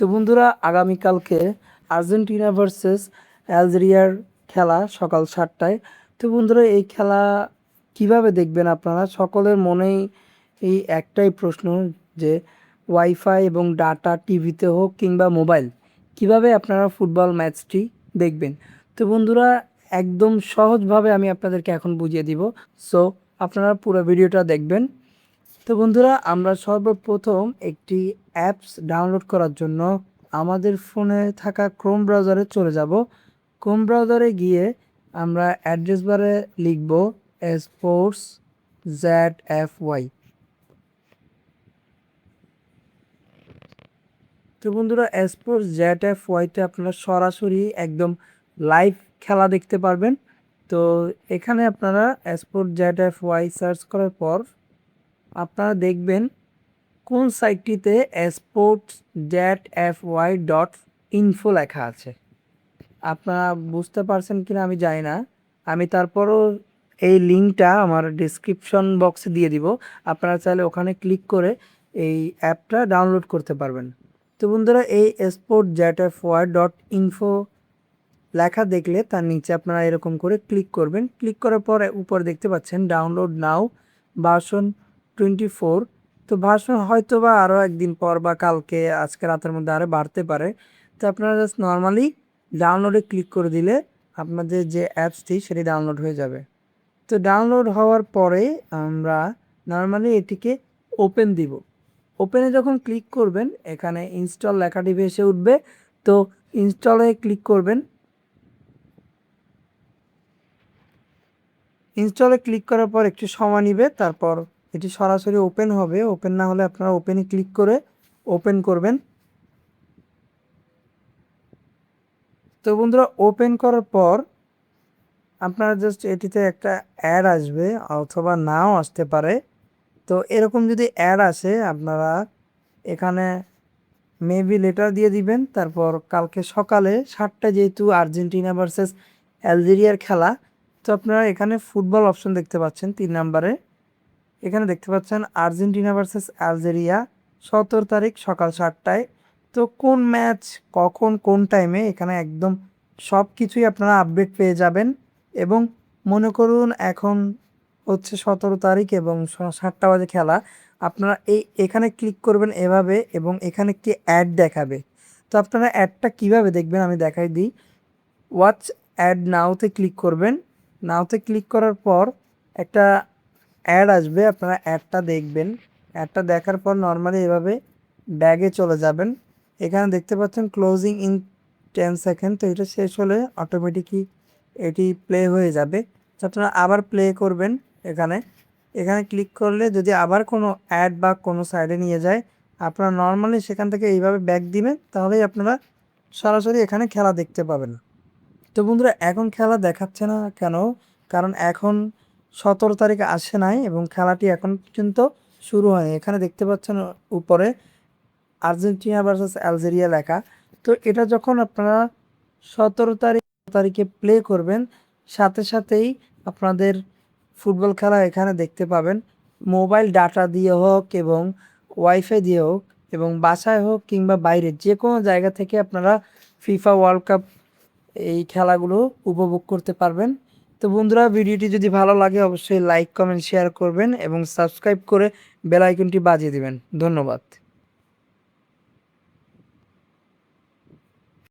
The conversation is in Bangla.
তো বন্ধুরা, আগামীকালকে আর্জেন্টিনা ভার্সেস অ্যালজেরিয়ার খেলা সকাল 7টায়। তো বন্ধুরা, এই খেলা কিভাবে দেখবেন আপনারা? সকলের মনেই এই একটাই প্রশ্ন যে ওয়াইফাই এবং ডাটা টিভিতে হোক কিংবা মোবাইল, কিভাবে আপনারা ফুটবল ম্যাচটি দেখবেন। তো বন্ধুরা, একদম সহজভাবে আমি আপনাদেরকে এখন বুঝিয়ে দিব। সো আপনারা পুরো ভিডিওটা দেখবেন। তো বন্ধুরা, আমরা সর্বপ্রথম একটি অ্যাপস ডাউনলোড করার জন্য আমাদের ফোনে থাকা ক্রোম ব্রাউজারে চলে যাব। ক্রোম ব্রাউজারে গিয়ে আমরা অ্যাড্রেস বারে লিখব স্পোর্টস ZFY। তো বন্ধুরা, স্পোর্টস ZFYতে আপনারা সরাসরি একদম লাইভ খেলা দেখতে পারবেন। তো এখানে আপনারা স্পোর্টস ZFY সার্চ করার পর আপনারা দেখবেন কোন সাইটটিতে sports.fy.info লেখা আছে। আপনারা বুঝতে পারছেন কিনা আমি জানি না, আমি তারপরও এই লিঙ্কটা আমার ডিসক্রিপশন বক্সে দিয়ে দিব। আপনারা চাইলে ওখানে ক্লিক করে এই অ্যাপটা ডাউনলোড করতে পারবেন। তো বন্ধুরা, এই sports.fy.info লেখা দেখলে তার নিচে আপনারা এরকম করে ক্লিক করবেন। ক্লিক করার পর উপরে দেখতে পাচ্ছেন ডাউনলোড নাও ভার্সন 24। তো ভার্সন হয়তো বা আরও একদিন পর বা কালকে আজকে রাতের মধ্যে আরও বাড়তে পারে। তো আপনারা জাস্ট নর্মালি ডাউনলোডে ক্লিক করে দিলে আপনাদের যে অ্যাপসটি সেটি ডাউনলোড হয়ে যাবে। তো ডাউনলোড হওয়ার পরে আমরা নর্মালি এটিকে ওপেন দিব। ওপেনে যখন ক্লিক করবেন এখানে ইনস্টল লেখাটি ভেসে উঠবে। তো ইনস্টলে ক্লিক করবেন। ইনস্টলে ক্লিক করার পর একটু সময় নেবে, তারপর এটি সরাসরি ওপেন হবে। ওপেন না হলে আপনারা ওপেনে ক্লিক করে ওপেন করবেন। তো বন্ধুরা, ওপেন করার পর আপনারা জাস্ট এটিতে একটা অ্যাড আসবে অথবা নাও আসতে পারে। তো এরকম যদি অ্যাড আসে আপনারা এখানে মেবি লেটার দিয়ে দিবেন। তারপর কালকে সকালে 7টায় যেহেতু আর্জেন্টিনা ভার্সেস অ্যালজেরিয়ার খেলা, তো আপনারা এখানে ফুটবল অপশন দেখতে পাচ্ছেন 3 নম্বরে। এখানে দেখতে পাচ্ছেন আর্জেন্টিনা ভার্সেস অ্যালজেরিয়া 17 তারিখ সকাল 7টায়। তো কোন ম্যাচ কখন কোন টাইমে এখানে একদম সব কিছুই আপনারা আপডেট পেয়ে যাবেন। এবং মনে করুন এখন হচ্ছে 17 তারিখ এবং 7টা বাজে খেলা, আপনারা এখানে ক্লিক করবেন এভাবে এবং এখানে একটি অ্যাড দেখাবে। তো আপনারা অ্যাডটা কিভাবে দেখবেন আমি দেখাই দিই। ওয়াচ অ্যাড নাওতে ক্লিক করবেন। নাওতে ক্লিক করার পর একটা অ্যাড আসবে, আপনারা অ্যাডটা দেখবেন। অ্যাডটা দেখার পর নর্মালি এভাবে ব্যাগে চলে যাবেন। এখানে দেখতে পাচ্ছেন ক্লোজিং ইন 10 সেকেন্ড। তো এটা শেষ হলে অটোমেটিকই এটি প্লে হয়ে যাবে। তো আপনারা আবার প্লে করবেন। এখানে এখানে ক্লিক করলে যদি আবার কোনো অ্যাড বা কোনো সাইডে নিয়ে যায়, আপনারা নর্মালি সেখান থেকে এইভাবে ব্যাক দিবেন, তাহলেই আপনারা সরাসরি এখানে খেলা দেখতে পাবেন। তো বন্ধুরা, এখন খেলা দেখাচ্ছে না কেন? কারণ এখন 17 তারিখ আসে নাই এবং খেলাটি এখন পর্যন্ত শুরু হয়নি। এখানে দেখতে পাচ্ছেন উপরে আর্জেন্টিনা ভার্সেস অ্যালজেরিয়া লেখা। তো এটা যখন আপনারা 17 তারিখে প্লে করবেন, সাথে সাথেই আপনাদের ফুটবল খেলা এখানে দেখতে পাবেন। মোবাইল ডাটা দিয়ে হোক এবং ওয়াইফাই দিয়ে হোক এবং বাসায় হোক কিংবা বাইরে যে কোনো জায়গা থেকে আপনারা ফিফা ওয়ার্ল্ড কাপ এই খেলাগুলো উপভোগ করতে পারবেন। তো বন্ধুরা, ভিডিওটি যদি ভালো লাগে অবশ্যই লাইক কমেন্ট শেয়ার করবেন এবং সাবস্ক্রাইব করে বেল আইকনটি বাজিয়ে দিবেন। ধন্যবাদ।